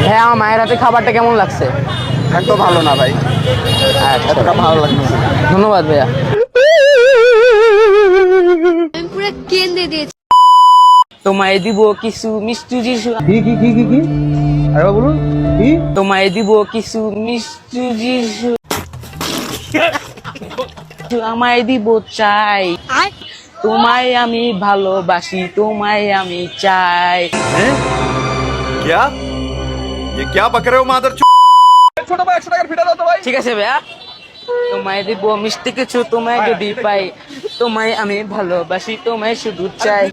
হ্যাঁ, আমার মায়ের হাতে খাবারটা কেমন লাগছে? এত ভালো না ভাই, এতটা ভালো লাগছে। ধন্যবাদ ভাইয়া। আমি পুরো কেঁদে দিয়েছি। তোমায় দিব কিছু মিষ্টি যিশু, কি আরে বলুন কি? তোমায় দিব কিছু মিষ্টি যিশু, আমায় দিব চাই, তোমায় আমি ভালোবাসি, তোমায় আমি চাই। क्या ये क्या बक रहे हो मादर ছোট ভাই 100 টাকার ফিটা দাও তো ভাই। ঠিক আছে ভাইয়া, তোমায় দিব মিষ্টি কিছু, তোমায় যদি পাই, তোমায় আমি ভালোবাসি, তোমায় শুধু চাই।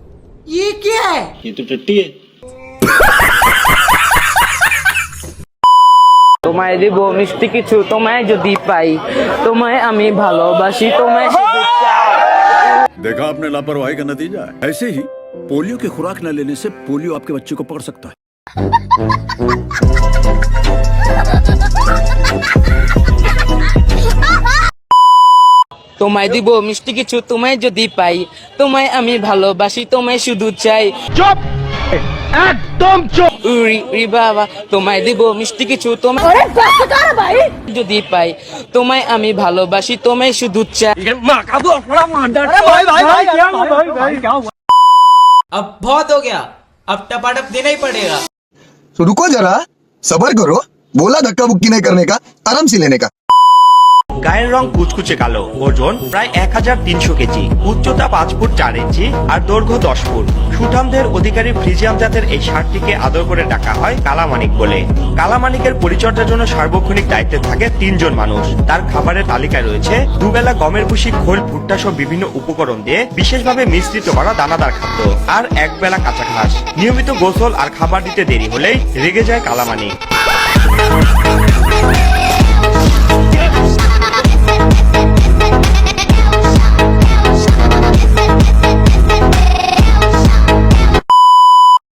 তোমায় দিব মিষ্টি কিছু, তোমায় যদি পাই, তোমায় আমি ভালোবাসি, তোমায় শুধু চাই। देखा आपने लापरवाही का नतीजा है। ऐसे ही पोलियो की खुराक न लेने से पोलियो आपके बच्चे को पकड़ सकता है। তোমায় দিব মিষ্টি কিছু, তোমায় যদি পাই, তোমায় আমি ভালোবাসি, তোমায় শুধু চাই। চুপ, একদম চুপ। উরি উরি বাবা, তোমায় দিব মিষ্টি কিছু, তোমায় যদি পাই, তোমায় আমি ভালোবাসি, তোমায় শুধু চাই। ভাই ভাই ভাই ভাই क्या हुआ? अब बहुत हो गया, अब टपाटप देना ही पड़ेगा। तो रुको जरा, सबर करो। बोला धक्का बुक्की नहीं करने का, आराम से लेने का। গায়ের রং কুচকুচে কালো, ওজন প্রায় 1300 কেজি, উচ্চতা 5 ফুট 4 ইঞ্চি আর দৈর্ঘ্য 10 ফুট। সুঠামদের অধিকারী ফ্রিজিয়ান জাতের এই ষাঁড়টিকে আদর করে ডাকা হয় কালামানিক বলে। কালামানিকের পরিচর্যার জন্য সার্বক্ষণিক দায়িত্বে থাকে 3 জন মানুষ। তার খাবারের তালিকায় রয়েছে দুবেলা গমের ভুসি, খোল, ভুট্টা সহ বিভিন্ন উপকরণ দিয়ে বিশেষভাবে মিশ্রিত করা দানাদার খাদ্য আর একবেলা কাঁচা ঘাস। নিয়মিত গোসল আর খাবার দিতে দেরি হলেই রেগে যায় কালামানিক।